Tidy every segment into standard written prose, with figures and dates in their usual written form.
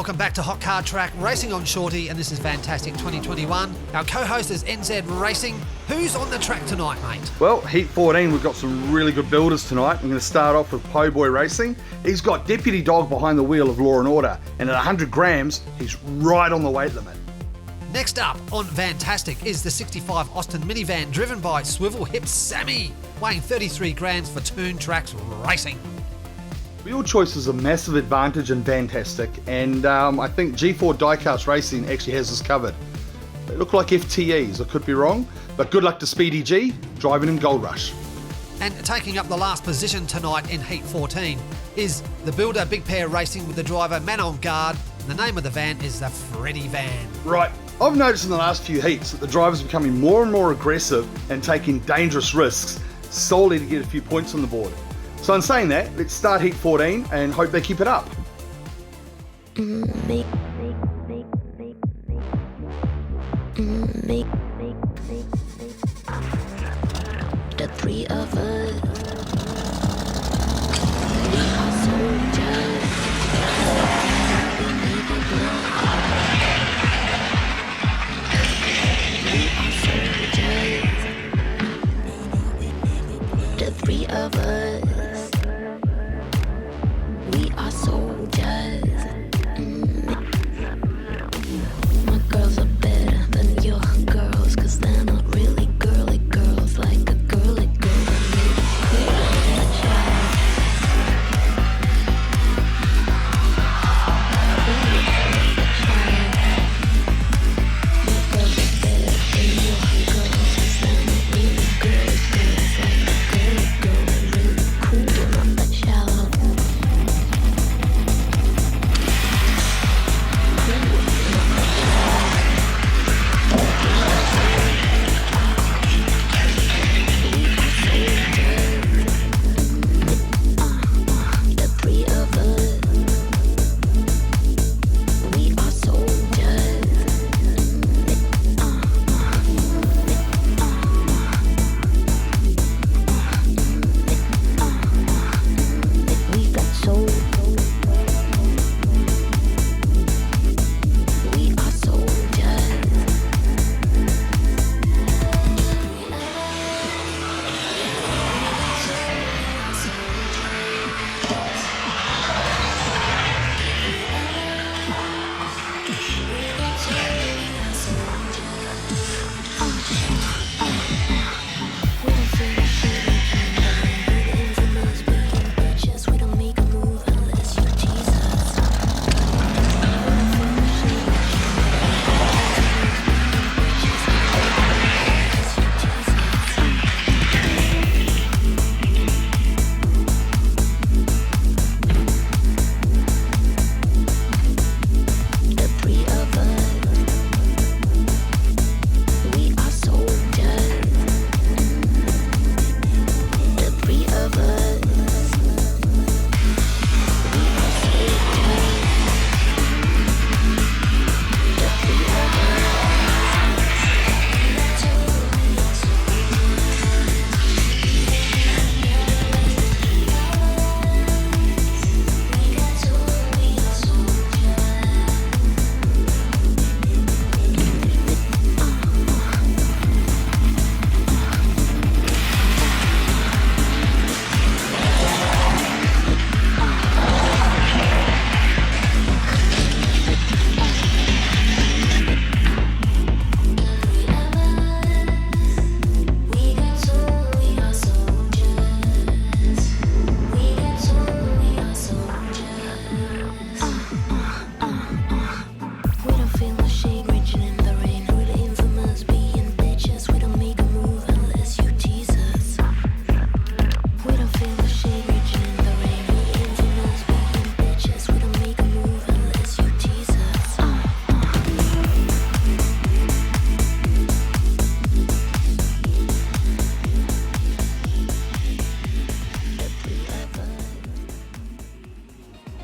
Welcome back to Hot Car Track Racing on Shorty, and this is Vantastic 2021. Our co-host is NZ Racing. Who's on the track tonight, mate? Well, Heat 14, we've got some really good builders tonight. I'm going to start off with Po Boy Racing. He's got Deputy Dog behind the wheel of Law and Order, and at 100 grams, he's right on the weight limit. Next up on Vantastic is the 65 Austin minivan driven by Swivel Hip Sammy, weighing 33 grams for Toon Tracks Racing. Wheel choice is a massive advantage in Vantastic, and I think G4 Diecast Racing actually has us covered. They look like FTEs, I could be wrong, but good luck to Speedy G, driving in Gold Rush. And taking up the last position tonight in Heat 14 is the builder Big Pair Racing with the driver Man on Guard, and the name of the van is the Freddy Van. Right, I've noticed in the last few heats that the drivers are becoming more and more aggressive and taking dangerous risks solely to get a few points on the board. So in saying that, let's start Heat 14 and hope they keep it up. The three of us, we are soldiers. We need it now. We are soldiers. The three of us. We are soldiers. My girls are better than your girls, 'cause they're not really girly girls like a girly girl.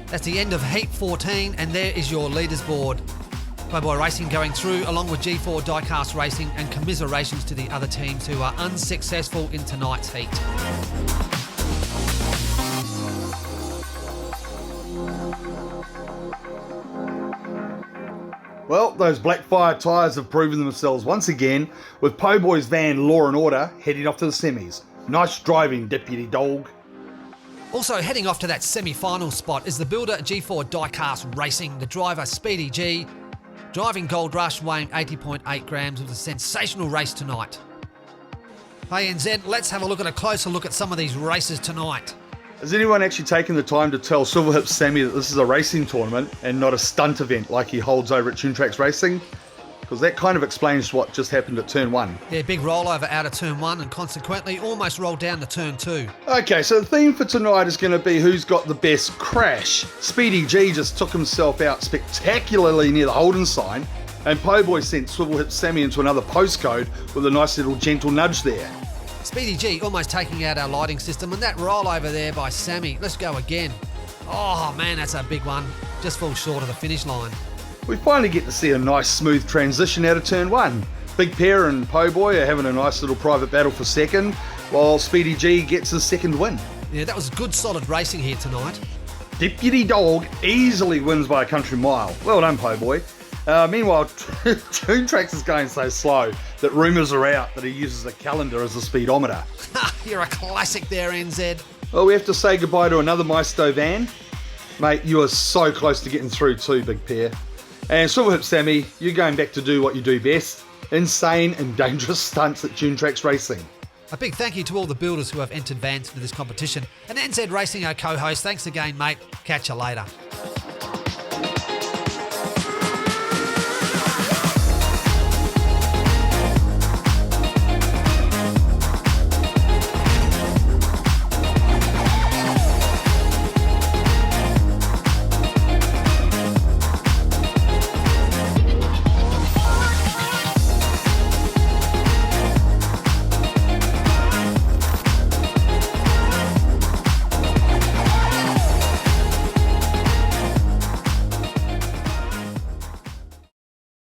That's the end of Heat 14, and there is your leaders board. Playboy Racing going through along with G4 Diecast Racing, and commiserations to the other teams who are unsuccessful in tonight's heat. Well, those Blackfire tyres have proven themselves once again, with Po Boy's van Law and Order heading off to the semis. Nice driving, Deputy Dog. Also heading off to that semi-final spot is the builder G4 Diecast Racing, the driver Speedy G, driving Gold Rush, weighing 80.8 grams. With a sensational race tonight. Hey NZ, let's have a closer look at some of these races tonight. Has anyone actually taken the time to tell Silverhip Sammy that this is a racing tournament and not a stunt event like he holds over at Tune Tracks Racing? Because that kind of explains what just happened at turn 1. Yeah, big rollover out of turn 1 and consequently almost rolled down to turn 2. Okay, so the theme for tonight is going to be who's got the best crash. Speedy G just took himself out spectacularly near the Holden sign, and Po Boy sent Swivelhip Sammy into another postcode with a nice little gentle nudge there. Speedy G almost taking out our lighting system, and that rollover there by Sammy. Let's go again. Oh man, that's a big one. Just falls short of the finish line. We finally get to see a nice smooth transition out of turn 1. Big Pear and Po Boy are having a nice little private battle for second, while Speedy G gets his second win. Yeah, that was good solid racing here tonight. Deputy Dog easily wins by a country mile. Well done, Po Boy. Meanwhile, Tune Tracks is going so slow that rumours are out that he uses a calendar as a speedometer. You're a classic there, NZ. Well, we have to say goodbye to another Maisto van. Mate, you are so close to getting through too, Big Pear. And Silverhip Sammy, you're going back to do what you do best. Insane and dangerous stunts at Tune Tracks Racing. A big thank you to all the builders who have entered vans into this competition. And NZ Racing, our co-host, thanks again, mate. Catch you later.